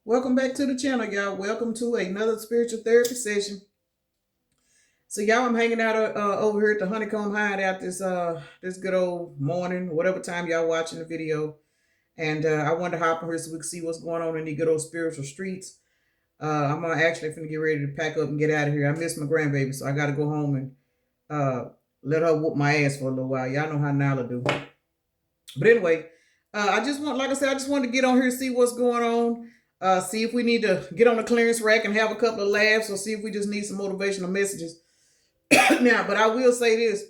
Welcome back to the channel, y'all. Welcome to another spiritual therapy session. So, y'all, I'm hanging out over here at the Honeycomb Hideout this good old morning, whatever time y'all watching the video. And I wanted to hop on here so we can see what's going on in the good old spiritual streets. I'm actually finna get ready to pack up and get out of here. I miss my grandbaby, so I got to go home and let her whoop my ass for a little while. Y'all know how Nala do. But anyway, like I said, I just wanted to get on here and see what's going on. See if we need to get on the clearance rack and have a couple of laughs, or see if we just need some motivational messages. Now, but I will say this: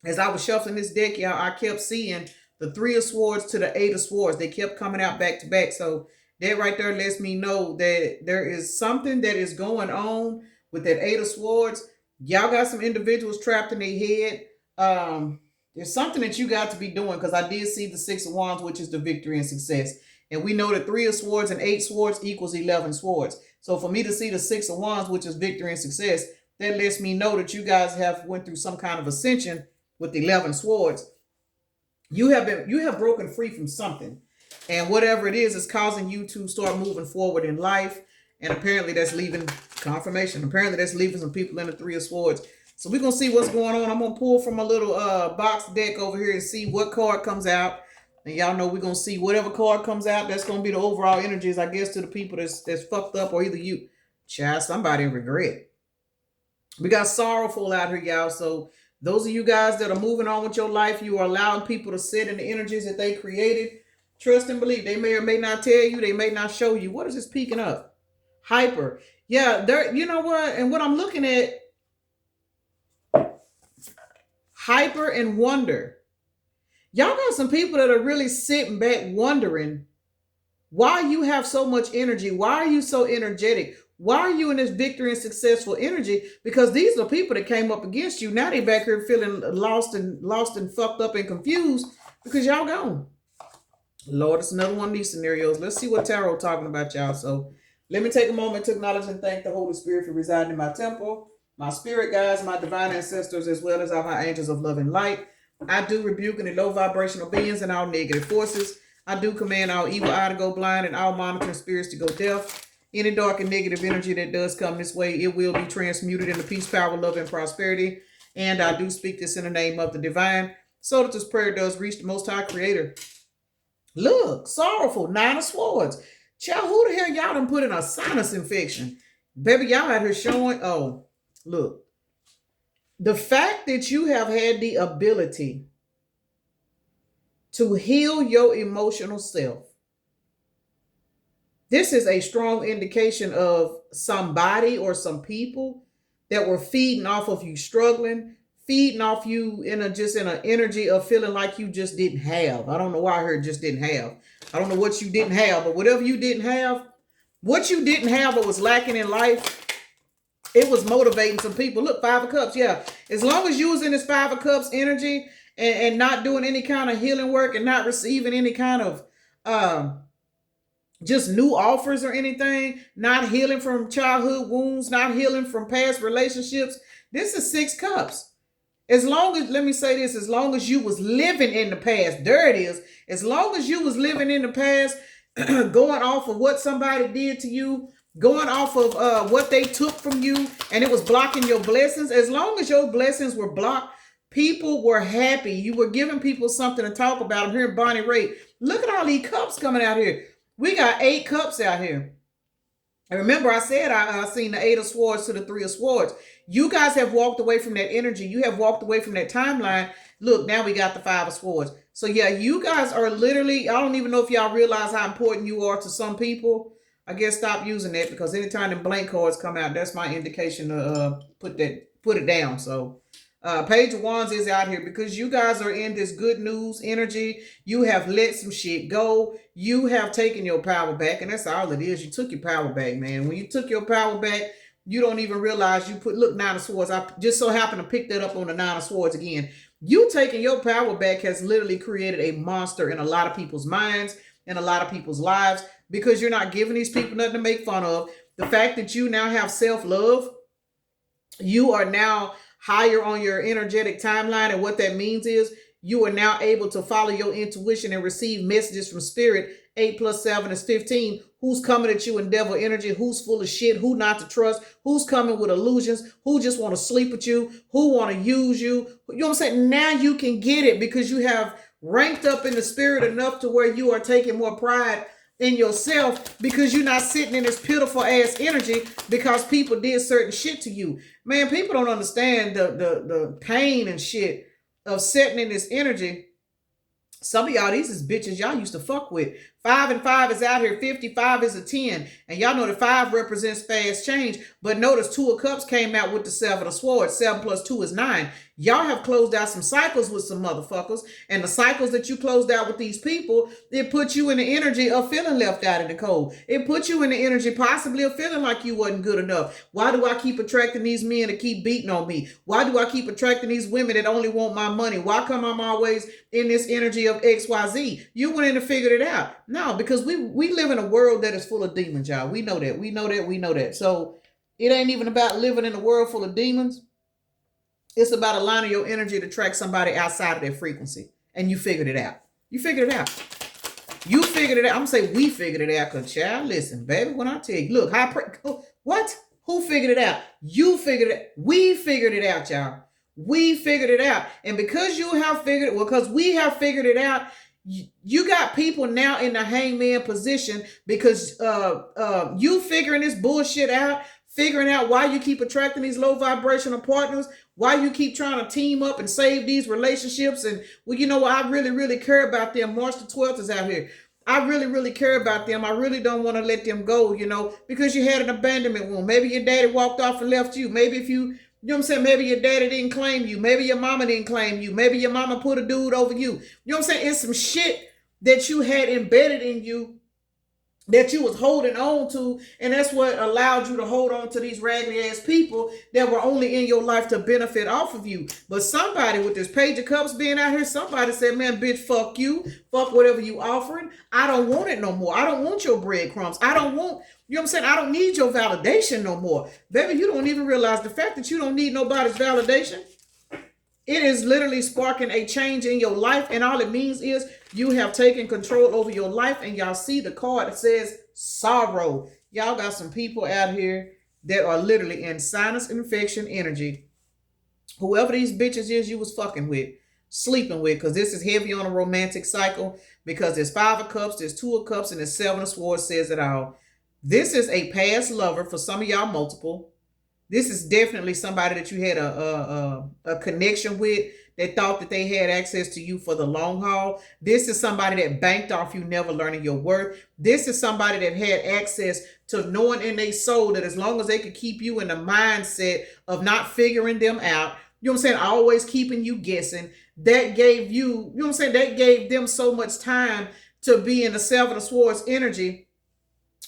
as I was shuffling this deck, y'all, I kept seeing the Three of Swords to the Eight of Swords. They kept coming out back to back. So that right there lets me know that there is something that is going on with that Eight of Swords. Y'all got some individuals trapped in their head. There's something that you got to be doing, because I did see the Six of Wands, which is the victory and success. And we know that Three of Swords and Eight Swords equals 11 swords. So for me to see the Six of Wands, which is victory and success, that lets me know that you guys have went through some kind of ascension with 11 swords. You have broken free from something. And whatever it is causing you to start moving forward in life. And apparently that's leaving confirmation. Apparently that's leaving some people in the Three of Swords. So we're going to see what's going on. I'm going to pull from a little box deck over here and see what card comes out. And y'all know we're going to see whatever card comes out. That's going to be the overall energies, I guess, to the people that's fucked up, or either you, child, somebody in regret. We got sorrowful out here, y'all. So those of you guys that are moving on with your life, you are allowing people to sit in the energies that they created. Trust and believe. They may or may not tell you. They may not show you. What is this peeking up? Hyper. Yeah, there. You know what? And what I'm looking at, hyper and wonder. Y'all got some people that are really sitting back wondering why you have so much energy. Why are you so energetic? Why are you in this victory and successful energy? Because these are people that came up against you. Now they back here feeling lost and fucked up and confused because y'all gone. Lord, it's another one of these scenarios. Let's see what tarot talking about, y'all. So let me take a moment to acknowledge and thank the Holy Spirit for residing in my temple, my spirit guides, my divine ancestors, as well as all my angels of love and light. I do rebuke any low vibrational beings and all negative forces. I do command all evil eye to go blind and all monitoring spirits to go deaf. Any dark and negative energy that does come this way, it will be transmuted into peace, power, love, and prosperity. And I do speak this in the name of the divine, so that this prayer does reach the Most High Creator. Look, sorrowful, Nine of Swords. Child, who the hell y'all done put in a sinus infection? Baby, y'all out here showing, oh, look. The fact that you have had the ability to heal your emotional self, this is a strong indication of somebody or some people that were feeding off of you struggling, feeding off you in an energy of feeling like you just didn't have. I don't know why I heard just didn't have. I don't know what you didn't have, but whatever you didn't have, what you didn't have that was lacking in life, it was motivating some people. Look, Five of Cups. Yeah. As long as you was in this Five of Cups energy and not doing any kind of healing work and not receiving any kind of just new offers or anything, not healing from childhood wounds, not healing from past relationships. This is Six Cups. As long as, let me say this, as long as you was living in the past, there it is. As long as you was living in the past, going off of what somebody did to you, going off of what they took from you, and it was blocking your blessings. As long as your blessings were blocked, people were happy. You were giving people something to talk about. I'm hearing Bonnie Raitt. Look at all these cups coming out here. We got 8 cups out here. And remember, I said I seen the Eight of Swords to the Three of Swords. You guys have walked away from that energy. You have walked away from that timeline. Look, now we got the Five of Swords. So yeah, you guys are literally, I don't even know if y'all realize how important you are to some people. I guess stop using that, because anytime the blank cards come out, that's my indication to put it down. So Page of Wands is out here because you guys are in this good news energy. You have let some shit go. You have taken your power back, and that's all it is. You took your power back, man. When you took your power back, you don't even realize you put, look, Nine of Swords. I just so happened to pick that up on the Nine of Swords again. You taking your power back has literally created a monster in a lot of people's minds, in a lot of people's lives, because you're not giving these people nothing to make fun of. The fact that you now have self-love, you are now higher on your energetic timeline. And what that means is you are now able to follow your intuition and receive messages from spirit 8 plus 7 is 15. Who's coming at you in devil energy? Who's full of shit? Who not to trust? Who's coming with illusions? Who just want to sleep with you? Who want to use you? You know what I'm saying? Now you can get it because you have ranked up in the spirit enough to where you are taking more pride in yourself because you're not sitting in this pitiful ass energy because people did certain shit to you. Man, people don't understand the pain and shit of sitting in this energy. Some of y'all, these is bitches y'all used to fuck with. 5 and 5 is out here. 55 is a 10. And y'all know the 5 represents fast change. But notice 2 of Cups came out with the 7 of Swords. 7 plus 2 is 9. Y'all have closed out some cycles with some motherfuckers. And the cycles that you closed out with these people, it put you in the energy of feeling left out in the cold. It put you in the energy possibly of feeling like you wasn't good enough. Why do I keep attracting these men to keep beating on me? Why do I keep attracting these women that only want my money? Why come I'm always in this energy of XYZ? You went in and figured it out. No, because we live in a world that is full of demons, y'all. We know that. We know that. We know that. So it ain't even about living in a world full of demons. It's about aligning your energy to attract somebody outside of their frequency. And you figured it out. You figured it out. You figured it out. I'm going to say we figured it out because, child, listen, baby, when I tell you, look, what? Who figured it out? You figured it. We figured it out, y'all. We figured it out. And because you have figured it, well, because we have figured it out, you got people now in the hangman position because you figuring this bullshit out, figuring out why you keep attracting these low vibrational partners, why you keep trying to team up and save these relationships. And, well, you know what? I really, really care about them. March the 12th is out here. I really, really care about them. I really don't want to let them go, you know, because you had an abandonment wound. Maybe your daddy walked off and left you. Maybe if you know what I'm saying? Maybe your daddy didn't claim you. Maybe your mama didn't claim you. Maybe your mama put a dude over you. You know what I'm saying? It's some shit that you had embedded in you that you was holding on to. And that's what allowed you to hold on to these raggedy ass people that were only in your life to benefit off of you. But somebody with this Page of Cups being out here, somebody said, man, bitch, fuck you. Fuck whatever you offering. I don't want it no more. I don't want your breadcrumbs. I don't want... You know what I'm saying? I don't need your validation no more. Baby, you don't even realize the fact that you don't need nobody's validation. It is literally sparking a change in your life. And all it means is you have taken control over your life. And y'all see the card that says sorrow. Y'all got some people out here that are literally in sinus infection energy. Whoever these bitches is you was fucking with, sleeping with, because this is heavy on a romantic cycle. Because there's 5 of Cups, there's 2 of Cups, and there's 7 of Swords says it all. This is a past lover for some of y'all, multiple. This is definitely somebody that you had a connection with that thought that they had access to you for the long haul. This is somebody that banked off you never learning your worth. This is somebody that had access to knowing in their soul that as long as they could keep you in the mindset of not figuring them out, you know what I'm saying, always keeping you guessing, that gave you, you know what I'm saying, that gave them so much time to be in the 7 of Swords energy,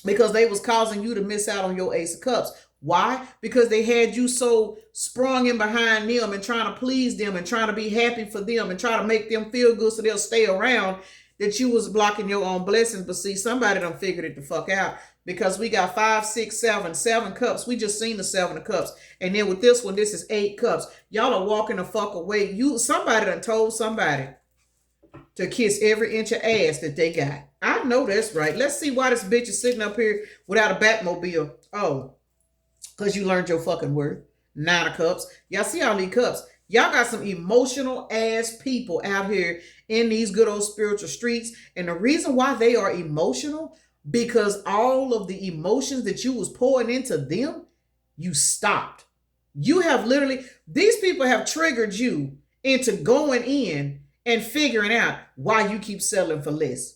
because they was causing you to miss out on your Ace of Cups. Why? Because they had you so sprung in behind them and trying to please them and trying to be happy for them and try to make them feel good so they'll stay around, that you was blocking your own blessings. But see, somebody done figured it the fuck out, because we got 5, 6, 7 cups. We just seen the 7 of Cups. And then with this one, this is 8 cups. Y'all are walking the fuck away. Somebody done told somebody to kiss every inch of ass that they got. I know that's right. Let's see why this bitch is sitting up here without a Batmobile. Oh, because you learned your fucking word. 9 of Cups. Y'all see all these cups. Y'all got some emotional ass people out here in these good old spiritual streets. And the reason why they are emotional, because all of the emotions that you was pouring into them, you stopped. You have literally, these people have triggered you into going in and figuring out why you keep selling for less.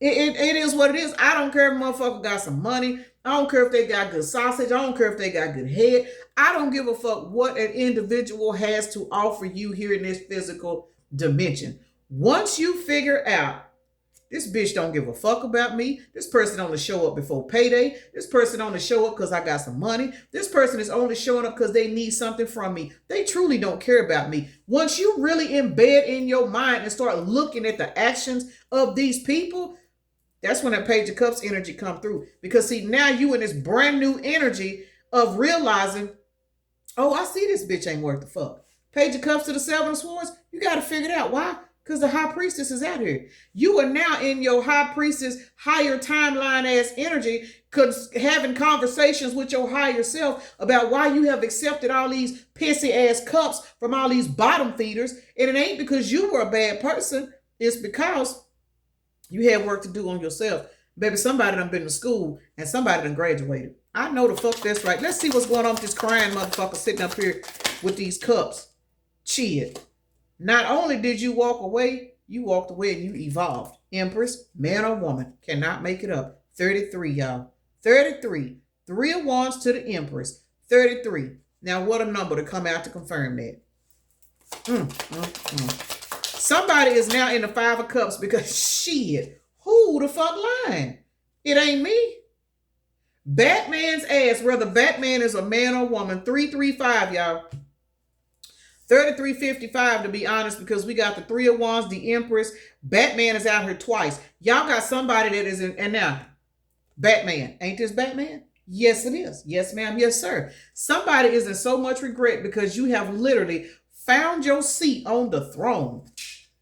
It is what it is. I don't care if motherfucker got some money. I don't care if they got good sausage. I don't care if they got good head. I don't give a fuck what an individual has to offer you here in this physical dimension. Once you figure out, this bitch don't give a fuck about me. This person only show up before payday. This person only show up because I got some money. This person is only showing up because they need something from me. They truly don't care about me. Once you really embed in your mind and start looking at the actions of these people, that's when that Page of Cups energy come through. Because see, now you in this brand new energy of realizing, oh, I see this bitch ain't worth the fuck. Page of Cups to the 7 of Swords, you got to figure it out. Why? Because the high priestess is out here. You are now in your high priestess, higher timeline ass energy, having conversations with your higher self about why you have accepted all these pissy ass cups from all these bottom feeders. And it ain't because you were a bad person. It's because you had work to do on yourself. Baby, somebody done been to school and somebody done graduated. I know the fuck that's right. Let's see what's going on with this crying motherfucker sitting up here with these cups. Shit. Not only did you walk away, you walked away and you evolved. Empress, man or woman, cannot make it up. 33, y'all. 33. 3 of Wands to the Empress. 33. Now, what a number to come out to confirm that. Somebody is now in the 5 of Cups because shit, who the fuck lying? It ain't me. Batman's ass, whether Batman is a man or woman, 335, y'all. 3355 to be honest, because we got the 3 of Wands, the Empress. Batman is out here twice. Y'all got somebody that is in, and now, Batman. Ain't this Batman? Yes, it is. Yes, ma'am. Yes, sir. Somebody is in so much regret because you have literally found your seat on the throne.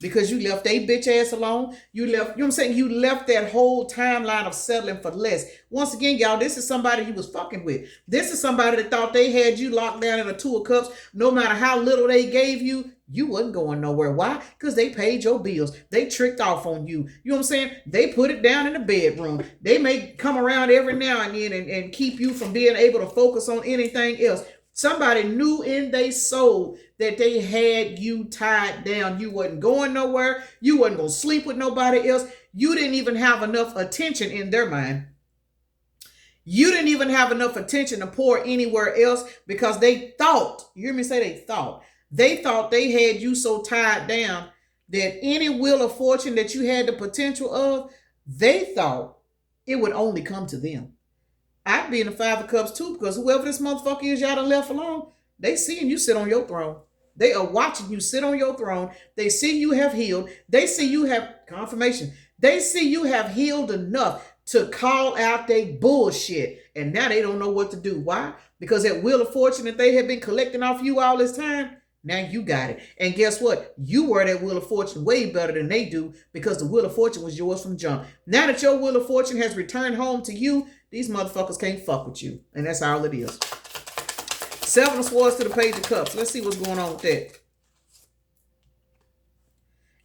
Because you left a bitch ass alone. You left, you know what I'm saying? You left that whole timeline of settling for less. Once again, y'all, this is somebody you was fucking with. This is somebody that thought they had you locked down in a 2 of Cups. No matter how little they gave you, you wasn't going nowhere. Why? Because they paid your bills. They tricked off on you. You know what I'm saying? They put it down in the bedroom. They may come around every now and then and keep you from being able to focus on anything else. Somebody knew in their soul that they had you tied down. You wasn't going nowhere. You wasn't going to sleep with nobody else. You didn't even have enough attention in their mind. You didn't even have enough attention to pour anywhere else because they thought, you hear me say they thought they had you so tied down that any wheel of fortune that you had the potential of, they thought it would only come to them. I'd be in the 5 of Cups too, because whoever this motherfucker is y'all done left alone, they seeing you sit on your throne. They are watching you sit on your throne. They see you have healed. They see you have confirmation. They see you have healed enough to call out their bullshit. And now they don't know what to do. Why? Because that wheel of fortune that they had been collecting off you all this time, now you got it. And guess what? You were that wheel of fortune way better than they do because the wheel of fortune was yours from jump. Now that your wheel of fortune has returned home to you, these motherfuckers can't fuck with you. And that's all it is. 7 of Swords to the Page of Cups. Let's see what's going on with that.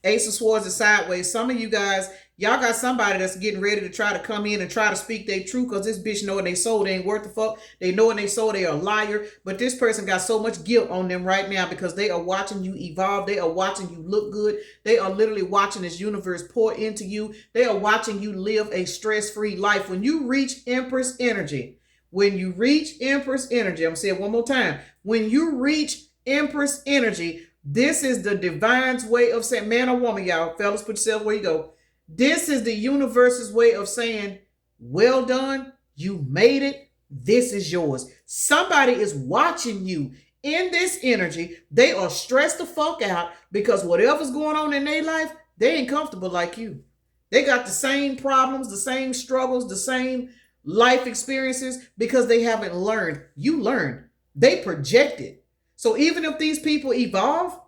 Ace of Swords is sideways. Some of you guys, y'all got somebody that's getting ready to try to come in and try to speak their truth because this bitch knowing they soul they ain't worth the fuck. They knowing they soul they are a liar. But this person got so much guilt on them right now because they are watching you evolve. They are watching you look good. They are literally watching this universe pour into you. They are watching you live a stress-free life. When you reach Empress energy, I'm going to say it one more time. When you reach Empress energy, this is the divine's way of saying, man or woman, y'all, fellas, put yourself where you go. This is the universe's way of saying, well done, you made it, this is yours. Somebody is watching you in this energy. They are stressed the fuck out because whatever's going on in their life, they ain't comfortable like you. They got the same problems, the same struggles, the same life experiences because they haven't learned. You learned. They projected. So even if these people evolve,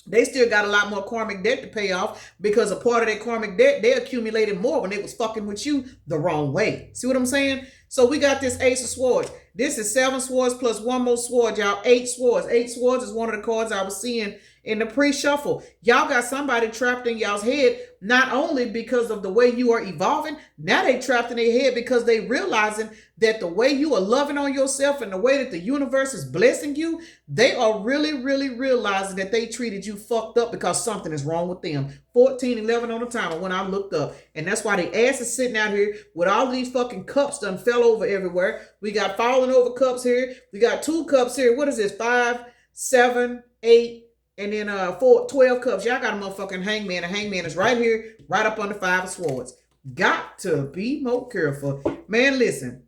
they still got a lot more karmic debt to pay off because a part of that karmic debt, they accumulated more when they was fucking with you the wrong way. See what I'm saying? So we got this Ace of Swords. This is 7 swords plus 1 more sword, y'all. 8 swords. 8 swords is one of the cards I was seeing in the pre-shuffle. Y'all got somebody trapped in y'all's head, not only because of the way you are evolving, now they trapped in their head because they realizing that the way you are loving on yourself and the way that the universe is blessing you, they are really, really realizing that they treated you fucked up because something is wrong with them. 14:11 on the timer when I looked up. And that's why the ass is sitting out here with all these fucking cups done fell over everywhere. We got falling over cups here. We got 2 cups here. What is this? 5, 7, 8, and then 12 cups. Y'all got a motherfucking hangman. The hangman is right here, right up on the 5 of Swords. Got to be more careful. Man, listen.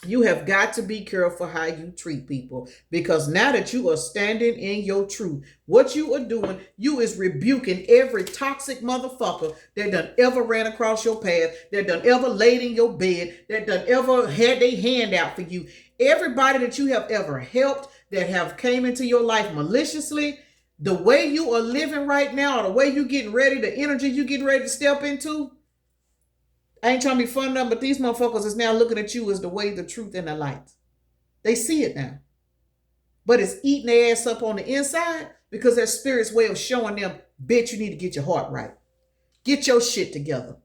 You have got to be careful how you treat people because now that you are standing in your truth, what you are doing, you is rebuking every toxic motherfucker that done ever ran across your path, that done ever laid in your bed, that done ever had their hand out for you. Everybody that you have ever helped, that have came into your life maliciously, The way you are living right now, or the way you getting ready, the energy you getting ready to step into, I ain't trying to be fun enough, but these motherfuckers is now looking at you as the way, the truth, and the light. They see it now. But it's eating their ass up on the inside because their spirit's way of showing them, bitch, you need to get your heart right. Get your shit together.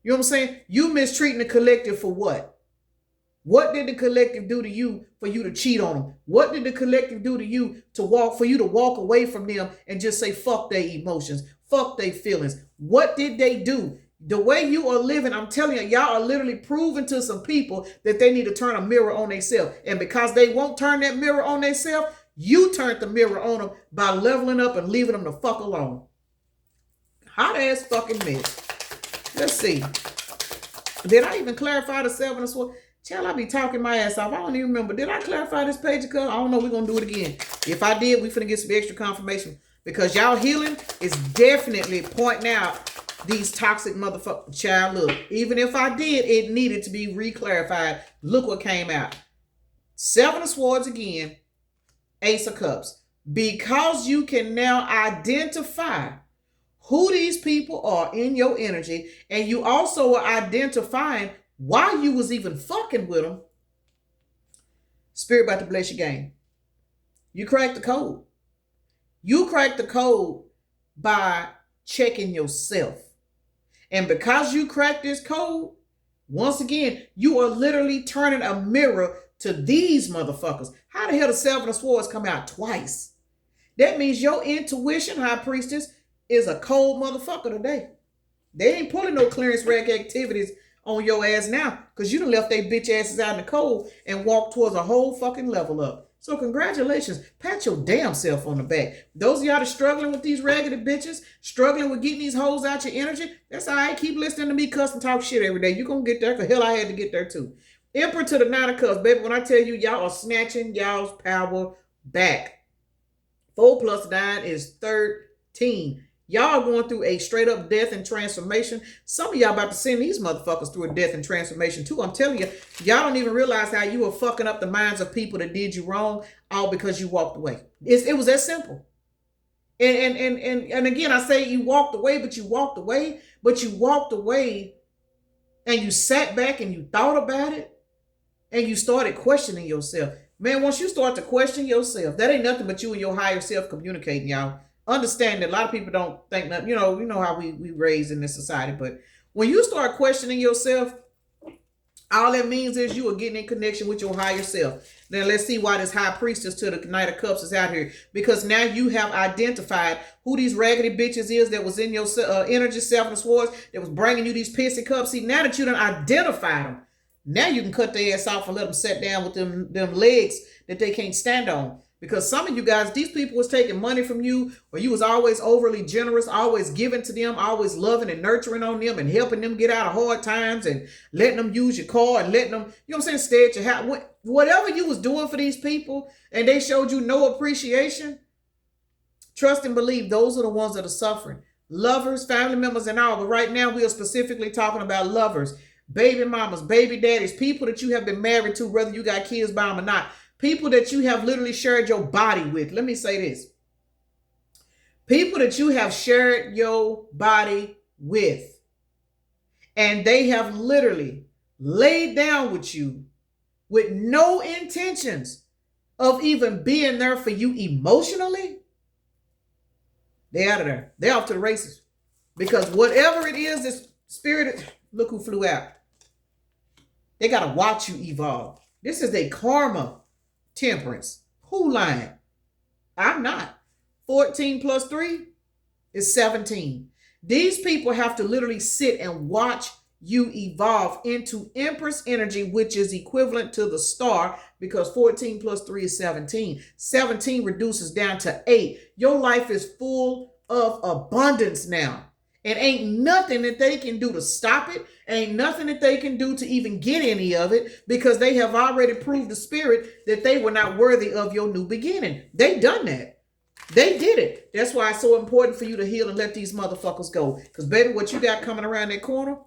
You know what I'm saying? You mistreating the collective for what? What did the collective do to you for you to cheat on them? What did the collective do to you for you to walk away from them and just say, fuck their emotions, fuck their feelings? What did they do? The way you are living, I'm telling you, y'all are literally proving to some people that they need to turn a mirror on themselves. And because they won't turn that mirror on themselves, you turned the mirror on them by leveling up and leaving them the fuck alone. Hot ass fucking mess. Let's see. Did I even clarify the 7 of Swords? Child, I be talking my ass off. I don't even remember. Did I clarify this page of color? I don't know. We're going to do it again. If I did, we finna get some extra confirmation. Because y'all healing is definitely pointing out these toxic motherfuckers. Child, look. Even if I did, it needed to be re-clarified. Look what came out. 7 of Swords again. Ace of Cups. Because you can now identify who these people are in your energy, and you also are identifying why you was even fucking with them, Spirit about to bless your game. You cracked the code. You cracked the code by checking yourself. And because you cracked this code, once again, you are literally turning a mirror to these motherfuckers. How the hell does 7 of Swords come out twice? That means your intuition, High Priestess, is a cold motherfucker today. They ain't pulling no clearance rag activities on your ass now because you done left they bitch asses out in the cold and walked towards a whole fucking level up. So congratulations. Pat your damn self on the back. Those of y'all that struggling with these raggedy bitches, struggling with getting these hoes out your energy, that's all right. Keep listening to me cuss and talk shit every day. You gonna get there because hell I had to get there too. Emperor to the 9 of Cups. Baby, when I tell you y'all are snatching y'all's power back. 4 plus 9 is 13. Y'all are going through a straight up death and transformation. Some of y'all about to send these motherfuckers through a death and transformation too. I'm telling you, y'all don't even realize how you were fucking up the minds of people that did you wrong all because you walked away. It was that simple. And again, I say you walked away, but you walked away and you sat back and you thought about it and you started questioning yourself. Man, once you start to question yourself, that ain't nothing but you and your higher self communicating, y'all. Understand that a lot of people don't think that, you know how we raised in this society, but when you start questioning yourself, all that means is you are getting in connection with your higher self. Then let's see why this High Priestess to the Knight of Cups is out here. Because now you have identified who these raggedy bitches is that was in your energy, 7 of Swords, that was bringing you these pissy cups. See, now that you done identified them, now you can cut their ass off and let them sit down with them legs that they can't stand on. Because some of you guys, these people was taking money from you, or you was always overly generous, always giving to them, always loving and nurturing on them and helping them get out of hard times and letting them use your car and letting them, you know what I'm saying, stay at your house. Whatever you was doing for these people and they showed you no appreciation, trust and believe those are the ones that are suffering. Lovers, family members and all. But right now we are specifically talking about lovers, baby mamas, baby daddies, people that you have been married to, whether you got kids by them or not. People that you have literally shared your body with. Let me say this. People that you have shared your body with. And they have literally laid down with you with no intentions of even being there for you emotionally. They're out of there. They're off to the races. Because whatever it is, this spirit, look who flew out. They got to watch you evolve. This is a karma. Temperance. Who lying? I'm not. 14 plus 3 is 17. These people have to literally sit and watch you evolve into Empress energy, which is equivalent to the star, because 14 plus 3 is 17. 17 reduces down to 8. Your life is full of abundance now. And ain't nothing that they can do to stop it. Ain't nothing that they can do to even get any of it, because they have already proved the spirit that they were not worthy of your new beginning. They done that. They did it. That's why it's so important for you to heal and let these motherfuckers go. Because baby, what you got coming around that corner,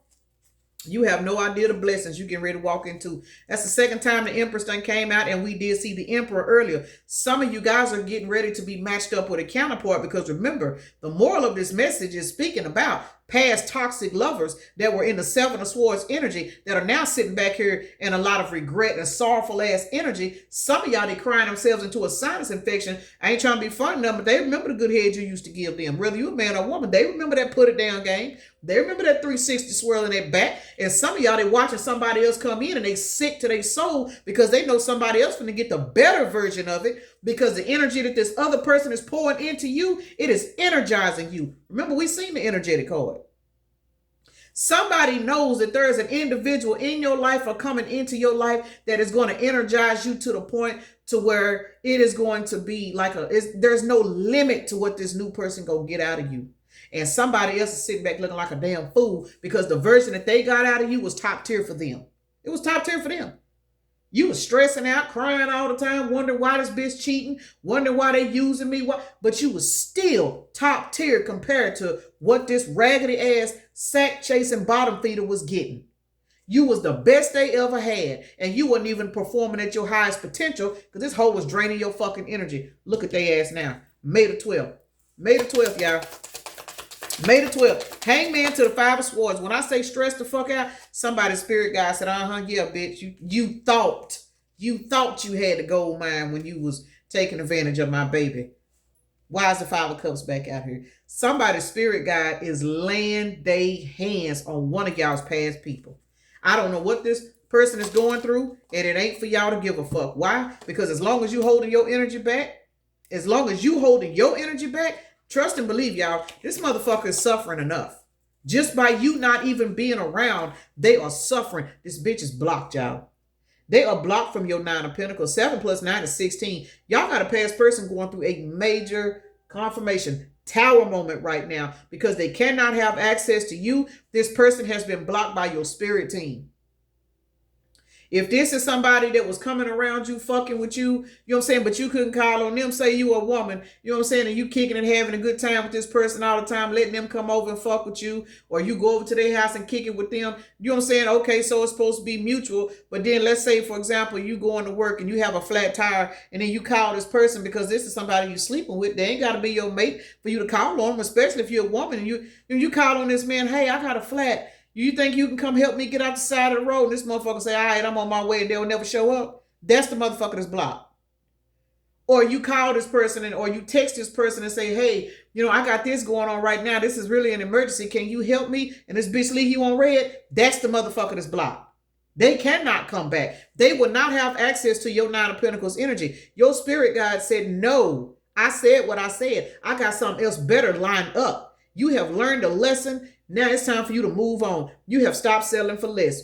You have no idea the blessings you getting ready to walk into. That's the second time the Empress done came out, and we did see the Emperor earlier. Some of you guys are getting ready to be matched up with a counterpart, because remember, the moral of this message is speaking about past toxic lovers that were in the Seven of Swords energy that are now sitting back here in a lot of regret and sorrowful ass energy. Some of y'all, they crying themselves into a sinus infection. I ain't trying to be funny, but they remember the good head you used to give them. Whether you a man or a woman, they remember that put it down game. They remember that 360 swirl in their back. And some of y'all, they watching somebody else come in and they sick to their soul because they know somebody else finna get the better version of it, because the energy that this other person is pouring into you, it is energizing you. Remember, we seen the energetic card. Somebody knows that there is an individual in your life or coming into your life that is going to energize you to the point to where it is going to be like there's no limit to what this new person gonna get out of you. And somebody else is sitting back looking like a damn fool because the version that they got out of you was top tier for them. It was top tier for them. You was stressing out, crying all the time, wondering why this bitch cheating, wondering why they using me, but you was still top tier compared to what this raggedy ass sack chasing bottom feeder was getting. You was the best they ever had, and you wasn't even performing at your highest potential because this hoe was draining your fucking energy. Look at their ass now. May the 12th. May the 12th, y'all. May the 12th. Hangman to the Five of Swords. When I say stress the fuck out, somebody's spirit guy said, yeah, bitch. You thought you had the gold mine when you was taking advantage of my baby. Why is the Five of Cups back out here? Somebody's spirit guide is laying their hands on one of y'all's past people. I don't know what this person is going through, and it ain't for y'all to give a fuck. Why? Because as long as you holding your energy back, trust and believe, y'all, this motherfucker is suffering enough. Just by you not even being around, they are suffering. This bitch is blocked, y'all. They are blocked from your 9 of Pentacles. 7 plus 9 is 16. Y'all got a past person going through a major confirmation tower moment right now because they cannot have access to you. This person has been blocked by your spirit team. If this is somebody that was coming around you, fucking with you, you know what I'm saying, but you couldn't call on them, say you a woman, you know what I'm saying, and you kicking and having a good time with this person all the time, letting them come over and fuck with you, or you go over to their house and kick it with them, you know what I'm saying, okay, so it's supposed to be mutual, but then let's say, for example, you going to work and you have a flat tire, and then you call this person because this is somebody you sleeping with. They ain't got to be your mate for you to call on them, especially if you're a woman, and you call on this man, hey, I got a flat. You think you can come help me get out the side of the road? And this motherfucker say, all right, I'm on my way, and they'll never show up. That's the motherfucker that's blocked. Or you call this person or you text this person and say, hey, you know, I got this going on right now. This is really an emergency. Can you help me? And this bitch leave you on red. That's the motherfucker that's blocked. They cannot come back. They will not have access to your 9 of Pentacles energy. Your spirit guide said, no, I said what I said. I got something else better lined up. You have learned a lesson. Now it's time for you to move on. You have stopped settling for less.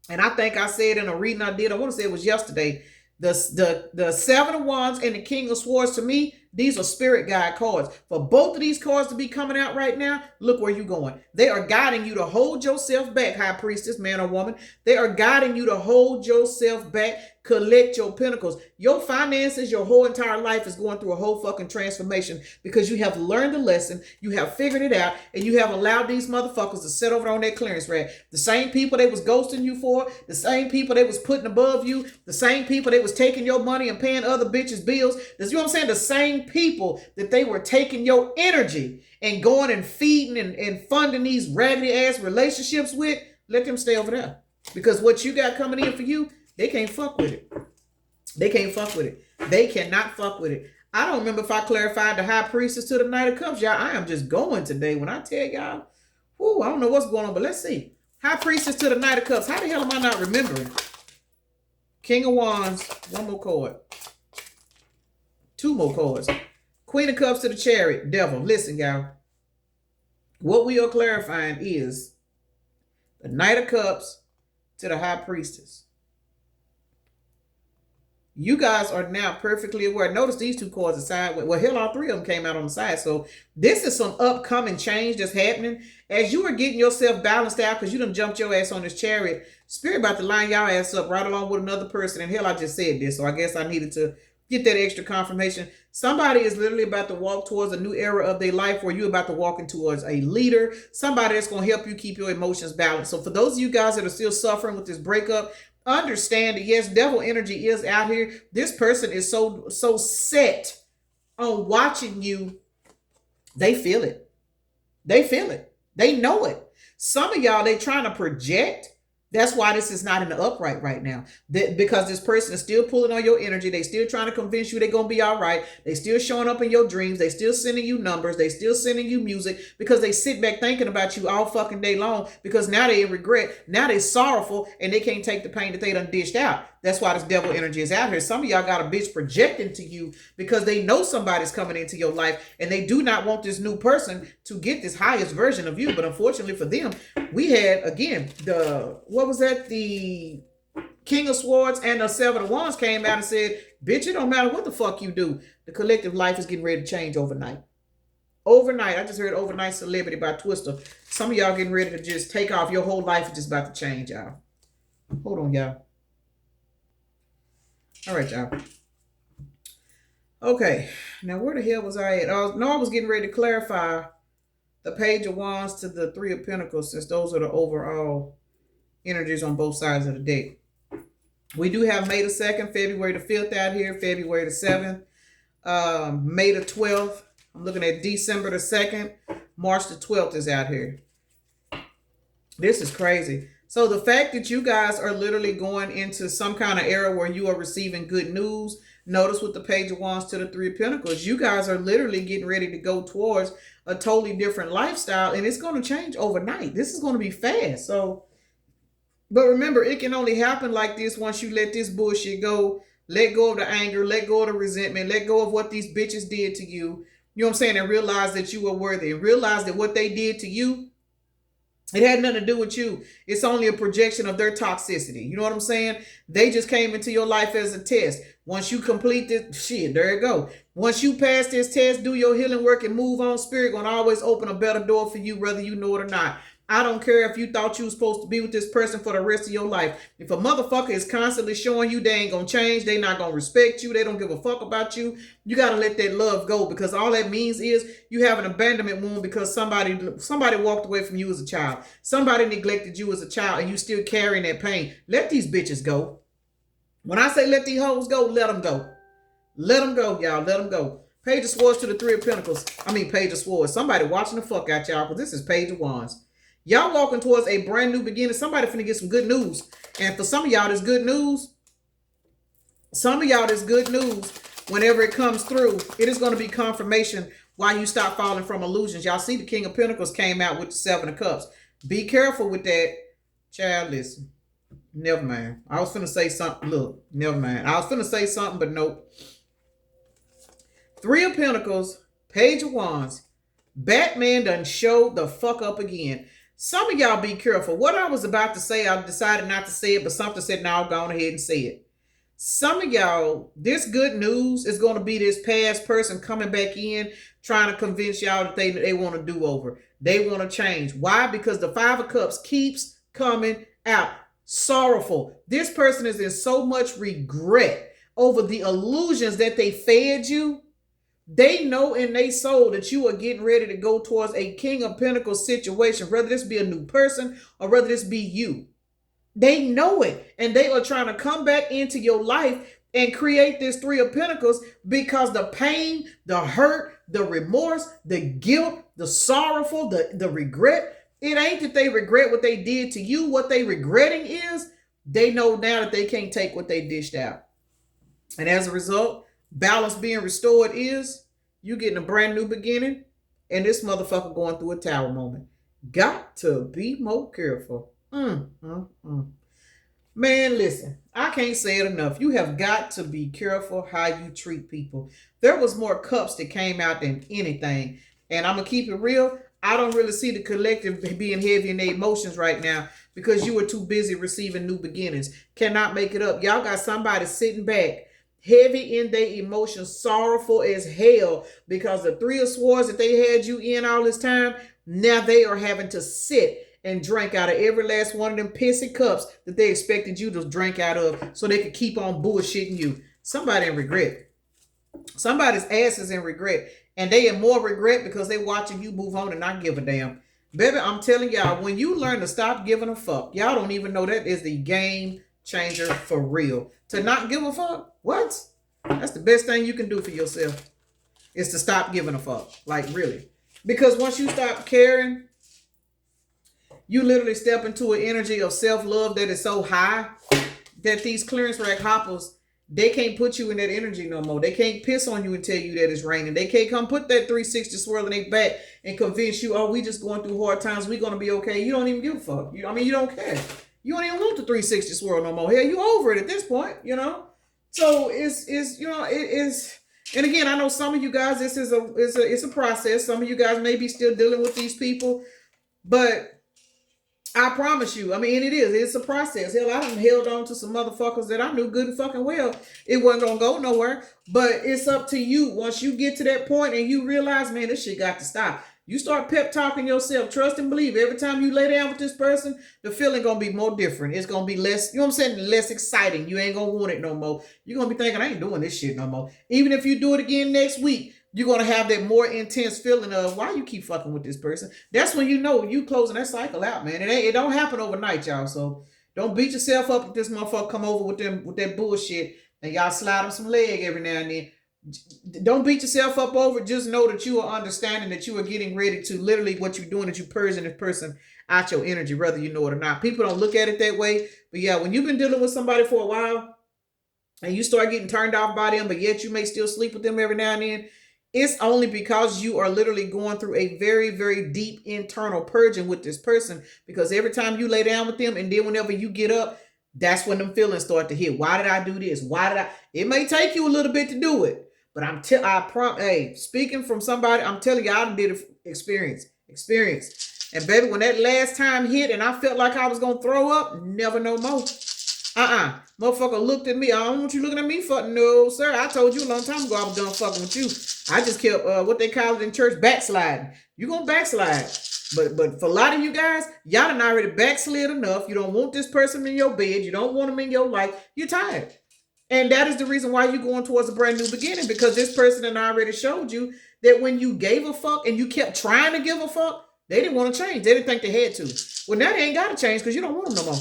And I think I said in a reading I did, I want to say it was yesterday, the 7 of Wands and the King of Swords, to me, these are spirit guide cards. For both of these cards to be coming out right now, look where you're going. They are guiding you to hold yourself back, High Priestess, man or woman. They are guiding you to hold yourself back, collect your pentacles. Your finances, your whole entire life is going through a whole fucking transformation because you have learned the lesson, you have figured it out, and you have allowed these motherfuckers to sit over on that clearance rack. The same people they was ghosting you for, the same people they was putting above you, the same people they was taking your money and paying other bitches' bills. You know what I'm saying? The same people that they were taking your energy and going and feeding and funding these raggedy ass relationships with, let them stay over there. Because what you got coming in for you, they can't fuck with it. They can't fuck with it. They cannot fuck with it. I don't remember if I clarified the High Priestess to the Knight of Cups. Y'all, I am just going today. When I tell y'all, I don't know what's going on, but let's see. High Priestess to the Knight of Cups. How the hell am I not remembering? King of Wands, one more card. 2 more cards. Queen of Cups to the Chariot, Devil. Listen, y'all. What we are clarifying is the Knight of Cups to the High Priestess. You guys are now perfectly aware. Notice these 2 cards are sideways. Well, hell, all 3 of them came out on the side. So this is some upcoming change that's happening. As you are getting yourself balanced out because you done jumped your ass on this chariot, Spirit about to line y'all ass up right along with another person. And hell, I just said this, so I guess I needed to, Get that extra confirmation. Somebody is literally about to walk towards a new era of their life where you're about to walk into towards a leader, somebody that's going to help you keep your emotions balanced. So for those of you guys that are still suffering with this breakup, understand that yes, devil energy is out here. This person is so set on watching you. They feel it. They feel it. They know it. Some of y'all, they trying to project. That's why this is not in the upright right now. Because this person is still pulling on your energy. They still trying to convince you they're going to be all right. They still showing up in your dreams. They still sending you numbers. They still sending you music because they sit back thinking about you all fucking day long because now they in regret. Now they sorrowful and they can't take the pain that they done dished out. That's why this devil energy is out here. Some of y'all got a bitch projecting to you because they know somebody's coming into your life and they do not want this new person to get this highest version of you. But unfortunately for them, we had, again, the King of Swords and the Seven of Wands came out and said, bitch, it don't matter what the fuck you do. The collective life is getting ready to change overnight. Overnight. I just heard Overnight Celebrity by Twister. Some of y'all getting ready to just take off. Your whole life is just about to change, y'all. Hold on, y'all. All right, y'all. Okay. Now, where the hell was I at? I was getting ready to clarify the Page of Wands to the Three of Pentacles, since those are the overall energies on both sides of the deck. We do have May the 2nd, February the 5th out here, February the 7th, May the 12th. I'm looking at December the 2nd, March the 12th is out here. This is crazy. So the fact that you guys are literally going into some kind of era where you are receiving good news, notice with the Page of Wands to the Three of Pentacles, you guys are literally getting ready to go towards a totally different lifestyle, and it's going to change overnight. This is going to be fast. So, but remember, it can only happen like this once you let this bullshit go, let go of the anger, let go of the resentment, let go of what these bitches did to you. You know what I'm saying? And realize that you are worthy, and realize that what they did to you, it had nothing to do with you. It's only a projection of their toxicity. You know what I'm saying? They just came into your life as a test. Once you complete this, shit, there you go. Once you pass this test, do your healing work and move on. Spirit gonna always open a better door for you, whether you know it or not. I don't care if you thought you were supposed to be with this person for the rest of your life. If a motherfucker is constantly showing you they ain't gonna change, they not gonna respect you, they don't give a fuck about you, you gotta let that love go, because all that means is you have an abandonment wound because somebody walked away from you as a child. Somebody neglected you as a child and you still carrying that pain. Let these bitches go. When I say let these hoes go, let them go. Let them go, y'all. Let them go. Page of Swords to the Three of Pentacles. Page of Swords. Somebody watching the fuck out y'all, because this is Page of Wands. Y'all walking towards a brand new beginning. Somebody finna get some good news. And for some of y'all, this good news. Some of y'all, this good news, whenever it comes through, it is going to be confirmation why you stop falling from illusions. Y'all see the King of Pentacles came out with the Seven of Cups. Be careful with that. Child, listen. Never mind. I was finna say something. Look, never mind. I was finna say something, but nope. Three of Pentacles, Page of Wands. Batman done showed the fuck up again. Some of y'all be careful. What I was about to say, I decided not to say it, but something said, no, go on ahead and say it. Some of y'all, this good news is going to be this past person coming back in, trying to convince y'all that they want to do over. They want to change. Why? Because the Five of Cups keeps coming out. Sorrowful. This person is in so much regret over the illusions that they fed you. They know in their soul that you are getting ready to go towards a King of Pentacles situation, whether this be a new person or whether this be you. They know it, and they are trying to come back into your life and create this Three of Pentacles because the pain, the hurt, the remorse, the guilt, the sorrowful, the regret, it ain't that they regret what they did to you. What they regretting is they know now that they can't take what they dished out. And as a result, balance being restored is you getting a brand new beginning, and this motherfucker going through a tower moment. Got to be more careful. Man, listen, I can't say it enough. You have got to be careful how you treat people. There was more cups that came out than anything. And I'm going to keep it real. I don't really see the collective being heavy in their emotions right now because you were too busy receiving new beginnings. Cannot make it up. Y'all got somebody sitting back, heavy in their emotions, sorrowful as hell because the Three of Swords that they had you in all this time, now they are having to sit and drink out of every last one of them pissy cups that they expected you to drink out of so they could keep on bullshitting you. Somebody in regret. Somebody's ass is in regret, and they in more regret because they watching you move on and not give a damn. Baby, I'm telling y'all, when you learn to stop giving a fuck, y'all don't even know that is the game changer for real. To not give a fuck, what? That's the best thing you can do for yourself, is to stop giving a fuck. Like, really. Because once you stop caring, you literally step into an energy of self-love that is so high that these clearance rack hoppers, they can't put you in that energy no more. They can't piss on you and tell you that it's raining. They can't come put that 360 swirl in their back and convince you, oh, we just going through hard times, we going to be okay. You don't even give a fuck. You don't care. You don't even want the 360 swirl no more. Hell, you over it at this point, So it's it is. And again, I know some of you guys, this is it's a process. Some of you guys may be still dealing with these people, but I promise you, it's a process. Hell, I done held on to some motherfuckers that I knew good and fucking well it wasn't gonna go nowhere. But it's up to you. Once you get to that point and you realize, man, this shit got to stop. You start pep talking yourself. Trust and believe. Every time you lay down with this person, the feeling gonna be more different. It's gonna be less, less exciting. You ain't gonna want it no more. You're gonna be thinking, I ain't doing this shit no more. Even if you do it again next week, you're going to have that more intense feeling of why you keep fucking with this person. That's when you know you closing that cycle out, man. It don't happen overnight, y'all. So don't beat yourself up if this motherfucker come over with that bullshit and y'all slide them some leg every now and then. Don't beat yourself up over it. Just know that you are understanding that you are getting ready to literally what you're doing is you purging this person out your energy, whether you know it or not. People don't look at it that way. But yeah, when you've been dealing with somebody for a while and you start getting turned off by them, but yet you may still sleep with them every now and then, it's only because you are literally going through a very, very deep internal purging with this person. Because every time you lay down with them and then whenever you get up, that's when them feelings start to hit. Why did I do this? It may take you a little bit to do it. But speaking from somebody, I'm telling you, I did experience. And baby, when that last time hit and I felt like I was going to throw up, never no more. Motherfucker looked at me. I don't want you looking at me for no, sir. I told you a long time ago I was done fucking with you. I just kept what they call it in church, backsliding. You gonna backslide. But for a lot of you guys, y'all done already backslid enough. You don't want this person in your bed. You don't want them in your life. You're tired. And that is the reason why you're going towards a brand new beginning, because this person had already showed you that when you gave a fuck and you kept trying to give a fuck, they didn't want to change. They didn't think they had to. Well, now they ain't got to change because you don't want them no more.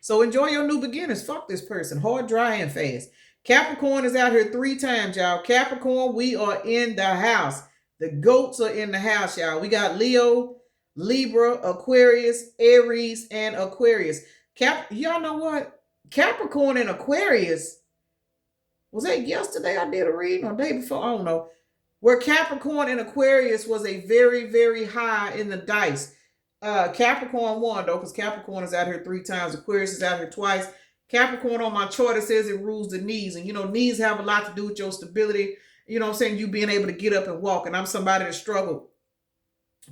So enjoy your new beginnings. Fuck this person. Hard, dry, and fast. Capricorn is out here 3 times, y'all. Capricorn, we are in the house. The goats are in the house, y'all. We got Leo, Libra, Aquarius, Aries, and Aquarius. Y'all know what? Capricorn and Aquarius. Was that yesterday I did a reading or the day before? I don't know. Where Capricorn and Aquarius was a very, very high in the dice. Capricorn won though, because Capricorn is out here 3 times. Aquarius is out here twice. Capricorn on my chart, it says it rules the knees. And knees have a lot to do with your stability. You know what I'm saying? You being able to get up and walk. And I'm somebody that struggled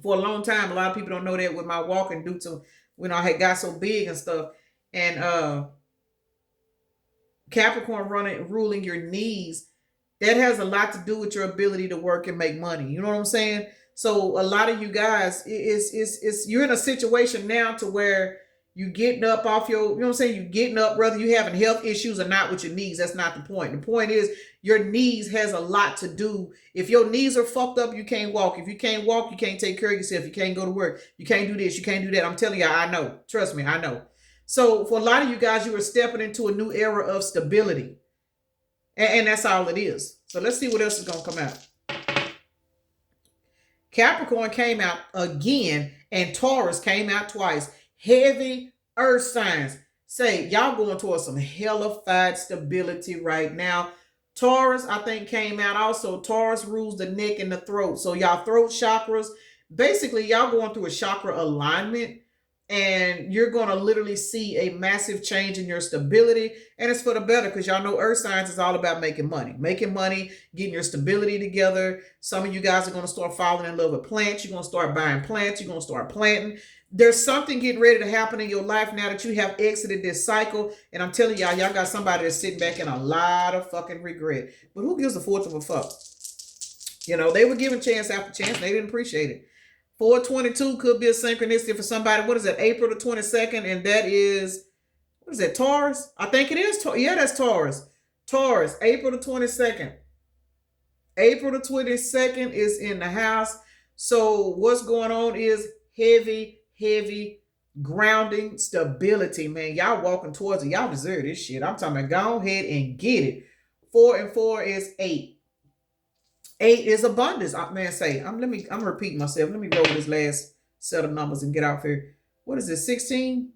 for a long time. A lot of people don't know that with my walking due to when I had got so big and stuff. And Capricorn ruling your knees, that has a lot to do with your ability to work and make money. You know what I'm saying? So a lot of you guys, you're in a situation now to where you getting up off your, you know what I'm saying? You getting up, whether you having health issues or not with your knees. That's not the point. The point is your knees has a lot to do. If your knees are fucked up, you can't walk. If you can't walk, you can't take care of yourself. You can't go to work. You can't do this. You can't do that. I'm telling you, I know. Trust me, I know. So for a lot of you guys, you are stepping into a new era of stability. And that's all it is. So let's see what else is going to come out. Capricorn came out again, and Taurus came out twice. Heavy earth signs. Say, y'all going towards some hellified stability right now. Taurus, I think, came out also. Taurus rules the neck and the throat. So y'all throat chakras, basically y'all going through a chakra alignment. And you're going to literally see a massive change in your stability. And it's for the better, because y'all know earth signs is all about making money. Making money, getting your stability together. Some of you guys are going to start falling in love with plants. You're going to start buying plants. You're going to start planting. There's something getting ready to happen in your life now that you have exited this cycle. And I'm telling y'all got somebody that's sitting back in a lot of fucking regret. But who gives a fourth of a fuck? They were given chance after chance. And they didn't appreciate it. 422 could be a synchronicity for somebody. What is that? April the 22nd. And that is, what is that? Taurus? I think it is. Yeah, that's Taurus. Taurus, April the 22nd. April the 22nd is in the house. So what's going on is heavy grounding stability, man. Y'all walking towards it. Y'all deserve this shit. I'm talking about go ahead and get it. 4 and 4 is 8. 8 is abundance. Man, say, I'm repeating myself. Let me go with this last set of numbers and get out here. What is this? 16?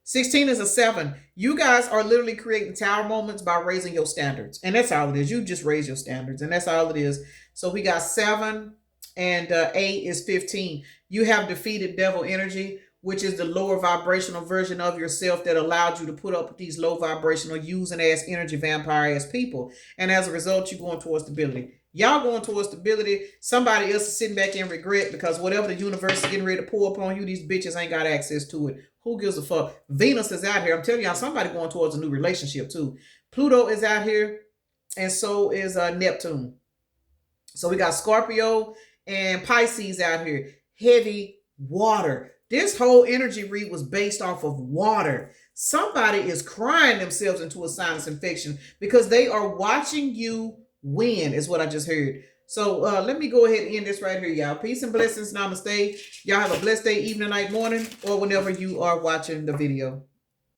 16 is a 7. You guys are literally creating tower moments by raising your standards. And that's all it is. You just raise your standards. And that's all it is. So we got 7 and 8 is 15. You have defeated devil energy, which is the lower vibrational version of yourself that allowed you to put up with these low vibrational using ass energy vampire ass people. And as a result, you're going towards stability. Y'all going towards stability. Somebody else is sitting back in regret because whatever the universe is getting ready to pour upon you, these bitches ain't got access to it. Who gives a fuck? Venus is out here. I'm telling y'all, somebody going towards a new relationship too. Pluto is out here, and so is Neptune. So we got Scorpio and Pisces out here. Heavy water. This whole energy read was based off of water. Somebody is crying themselves into a sinus infection because they are watching you win, is what I just heard. So let me go ahead and end this right here, y'all. Peace and blessings. Namaste. Y'all have a blessed day, evening, night, morning, or whenever you are watching the video.